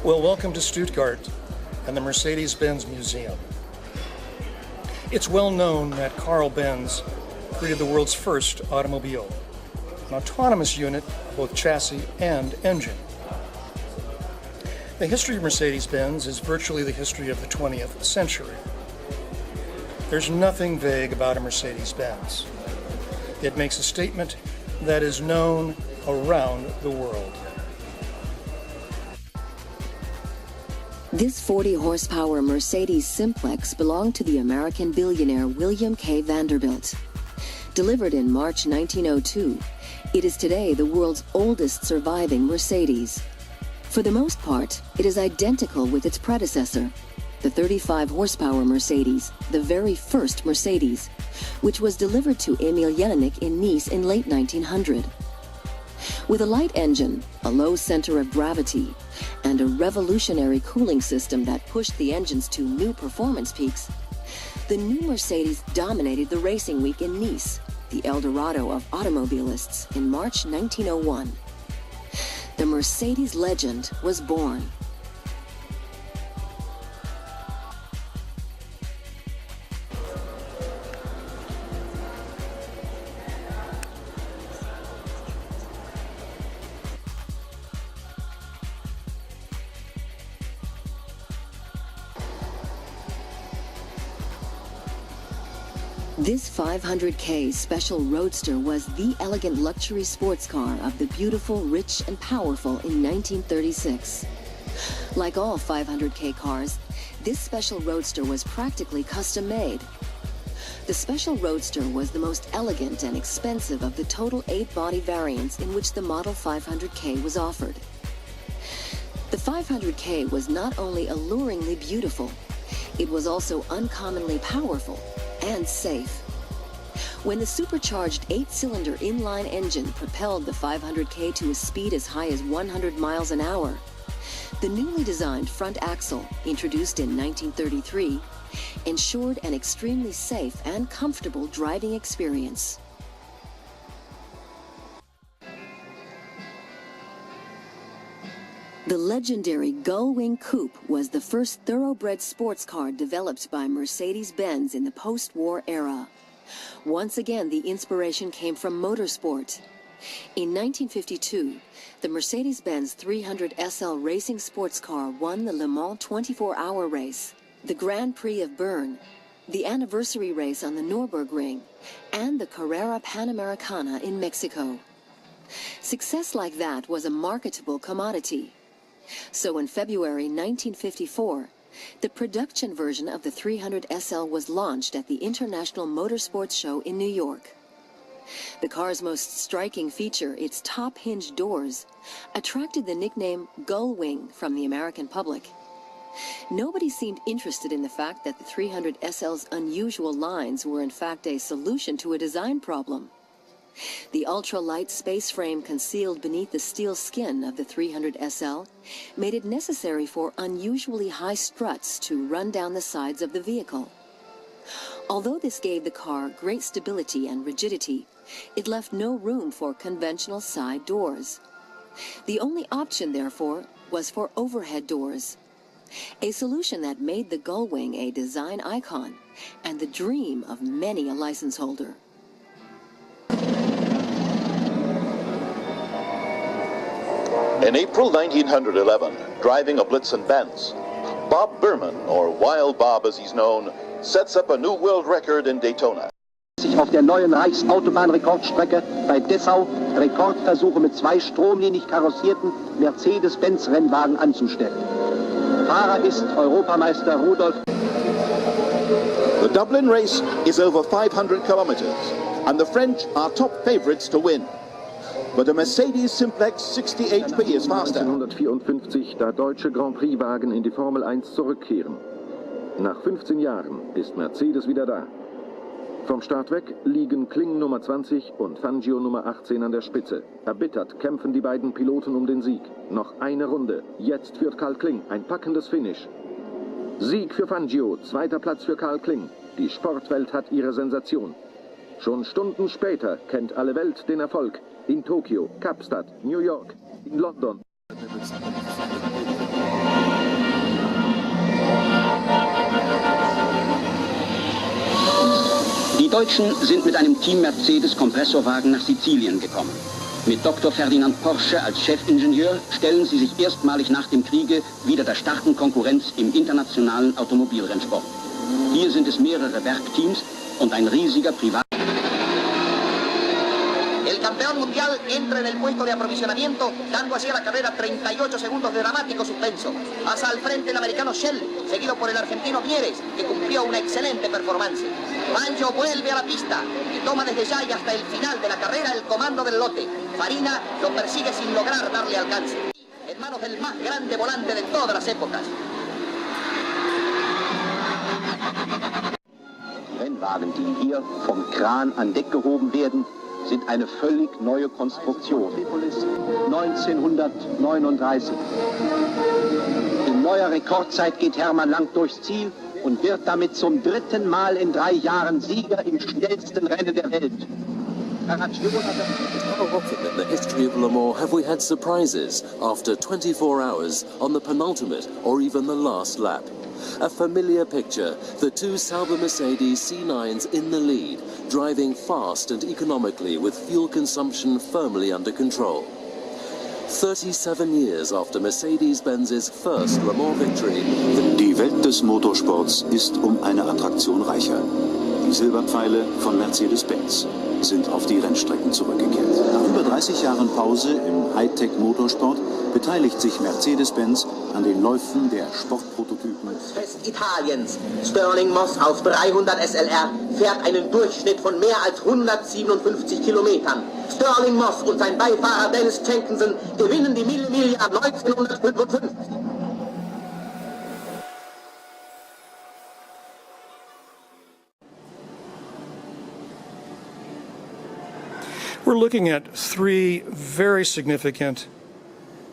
Well, welcome to Stuttgart and the Mercedes-Benz Museum. It's well known that Carl Benz created the world's first automobile, an autonomous unit, both chassis and engine. The history of Mercedes-Benz is virtually the history of the 20th century. There's nothing vague about a Mercedes-Benz. It makes a statement that is known around the world. This 40-horsepower Mercedes Simplex belonged to the American billionaire William K. Vanderbilt. Delivered in March 1902, it is today the world's oldest surviving Mercedes. For the most part, it is identical with its predecessor, the 35-horsepower Mercedes, the very first Mercedes, which was delivered to Emil Jelinek in Nice in late 1900. With a light engine, a low center of gravity, and a revolutionary cooling system that pushed the engines to new performance peaks, the new Mercedes dominated the racing week in Nice, the El Dorado of automobilists, in March 1901. The Mercedes legend was born. This 500K Special Roadster was the elegant luxury sports car of the beautiful, rich, and powerful in 1936. Like all 500K cars, this Special Roadster was practically custom-made. The Special Roadster was the most elegant and expensive of the total 8 body variants in which the Model 500K was offered. The 500K was not only alluringly beautiful, it was also uncommonly powerful and safe. When the supercharged 8-cylinder inline engine propelled the 500K to a speed as high as 100 miles an hour, the newly designed front axle, introduced in 1933, ensured an extremely safe and comfortable driving experience. The legendary Gullwing Coupe was the first thoroughbred sports car developed by Mercedes-Benz in the post-war era. Once again, the inspiration came from motorsport. In 1952, the Mercedes-Benz 300 SL racing sports car won the Le Mans 24-hour race, the Grand Prix of Bern, the anniversary race on the Nürburgring, and the Carrera Panamericana in Mexico. Success like that was a marketable commodity. So in February 1954, the production version of the 300 SL was launched at the International Motorsports Show in New York. The car's most striking feature, its top-hinged doors, attracted the nickname Gullwing from the American public. Nobody seemed interested in the fact that the 300 SL's unusual lines were in fact a solution to a design problem. The ultra-light space frame concealed beneath the steel skin of the 300 SL made it necessary for unusually high struts to run down the sides of the vehicle. Although this gave the car great stability and rigidity, it left no room for conventional side doors. The only option, therefore, was for overhead doors, a solution that made the Gullwing a design icon and the dream of many a license holder. In April 1911, driving a Benz, Bob Berman, or Wild Bob as he's known, sets up a new world record in Daytona. Sich auf der neuen Reichsautobahnrekordstrecke bei Dessau Rekordversuche mit 2 stromlinig karossierten Mercedes-Benz-Rennwagen anzustellen. Fahrer ist Europameister Rudolf. The Dublin race is over 500 kilometers, and the French are top favorites to win. But a Mercedes Simplex 68P is faster. 1954, da deutsche Grand Prix-Wagen in die Formel 1 zurückkehren. Nach 15 Jahren ist Mercedes wieder da. Vom Start weg liegen Kling Nummer 20 und Fangio Nummer 18 an der Spitze. Erbittert kämpfen die beiden Piloten um den Sieg. Noch eine Runde. Jetzt führt Karl Kling ein packendes Finish. Sieg für Fangio, 2. Platz für Karl Kling. Die Sportwelt hat ihre Sensation. Schon Stunden später kennt alle Welt den Erfolg. In Tokio, Kapstadt, New York, in London. Deutschen sind mit einem Team Mercedes Kompressorwagen nach Sizilien gekommen. Mit Dr. Ferdinand Porsche als Chefingenieur stellen sie sich erstmalig nach dem Kriege wieder der starken Konkurrenz im internationalen Automobilrennsport. Hier sind es mehrere Werkteams und ein riesiger Privat... El campeón mundial entra en el puesto de aprovisionamiento, dando así a la carrera 38 segundos de dramático suspenso. Pasa al frente el americano Shell, seguido por el argentino Mieres, que cumplió una excelente performance. Fangio vuelve a la pista y toma desde ya y hasta el final de la carrera el comando del lote. Farina lo persigue sin lograr darle alcance. En manos del más grande volante de todas las épocas. Rennwagen, die hier vom Kran an Deck gehoben werden, sind eine völlig neue Konstruktion. 1939. In neuer Rekordzeit geht Hermann Lang durchs Ziel und wird damit zum 3. Mal in 3 Jahren Sieger im schnellsten Rennen der Welt. How often in the history of Le Mans have we had surprises after 24 hours on the penultimate or even the last lap? A familiar picture, the two Sauber Mercedes C9s in the lead, driving fast and economically with fuel consumption firmly under control. 37 years after Mercedes-Benz's first Le Mans victory, Die Welt des Motorsports ist um eine Attraktion reicher. Die Silberpfeile von Mercedes-Benz sind auf die Rennstrecken zurückgekehrt. Nach über 30 Jahren Pause im Hightech-Motorsport beteiligt sich Mercedes-Benz an den Läufen der Sportprototypen. Fest Italiens. Sterling Moss auf 300 SLR fährt einen Durchschnitt von mehr als 157 Kilometern. Sterling Moss und sein Beifahrer Dennis Jenkinson gewinnen die Mille Miglia 1955. We're looking at 3 very significant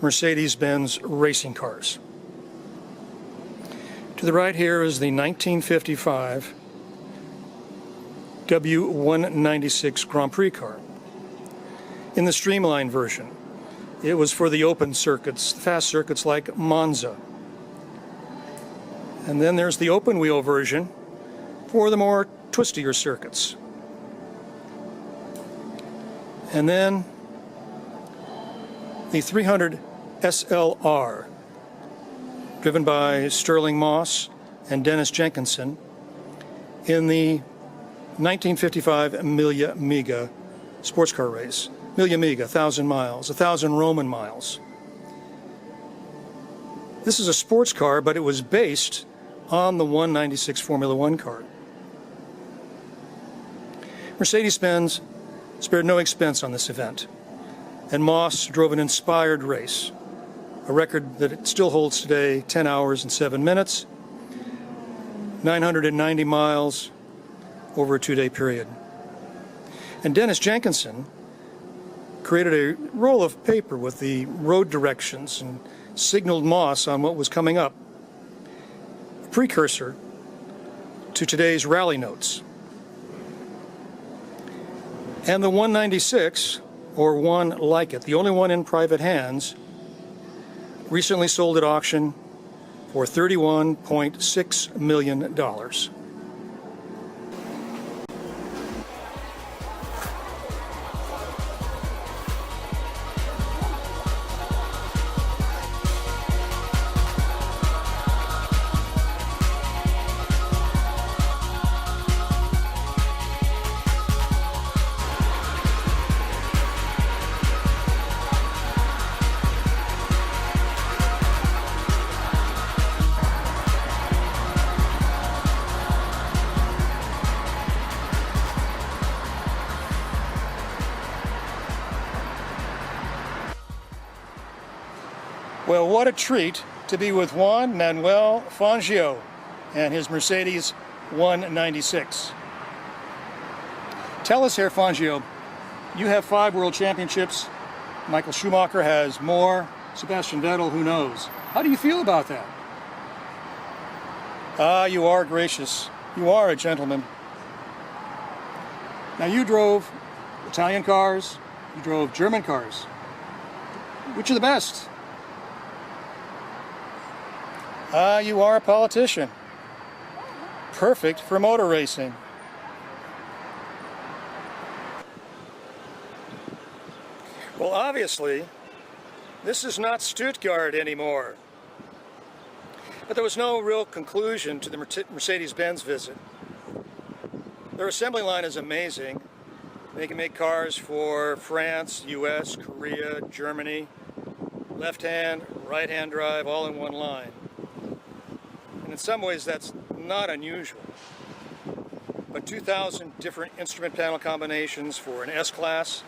Mercedes-Benz racing cars. To the right here is the 1955 W196 Grand Prix car. In the streamlined version, it was for the open circuits, fast circuits like Monza. And then there's the open wheel version for the more twistier circuits. And then the 300 SLR, driven by Sterling Moss and Dennis Jenkinson in the 1955 Mille Miglia sports car race. Mille Miglia, 1,000 miles, 1,000 Roman miles. This is a sports car, but it was based on the 196 Formula One car. Mercedes-Benz spared no expense on this event, and Moss drove an inspired race, a record that it still holds today, 10 hours and 7 minutes, 990 miles over a 2-day period. And Dennis Jenkinson created a roll of paper with the road directions and signaled Moss on what was coming up, a precursor to today's rally notes. And the 196, or one like it, the only one in private hands, recently sold at auction for $31.6 million. Well, what a treat to be with Juan Manuel Fangio and his Mercedes 196. Tell us here, Fangio, you have 5 world championships. Michael Schumacher has more. Sebastian Vettel, who knows? How do you feel about that? Ah, you are gracious. You are a gentleman. Now, you drove Italian cars, you drove German cars. Which are the best? Ah, you are a politician. Perfect for motor racing. Well, obviously, this is not Stuttgart anymore. But there was no real conclusion to the Mercedes-Benz visit. Their assembly line is amazing. They can make cars for France, US, Korea, Germany, left-hand, right-hand drive, all in one line. And in some ways that's not unusual. But 2,000 different instrument panel combinations for an S-Class.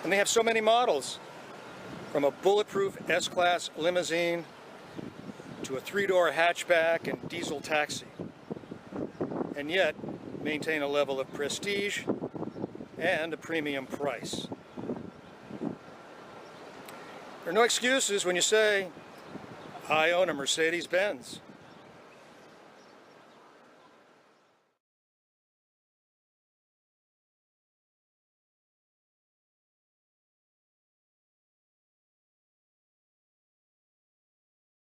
And they have so many models, from a bulletproof S-Class limousine to a 3-door hatchback and diesel taxi, and yet maintain a level of prestige and a premium price. There are no excuses when you say, I own a Mercedes-Benz.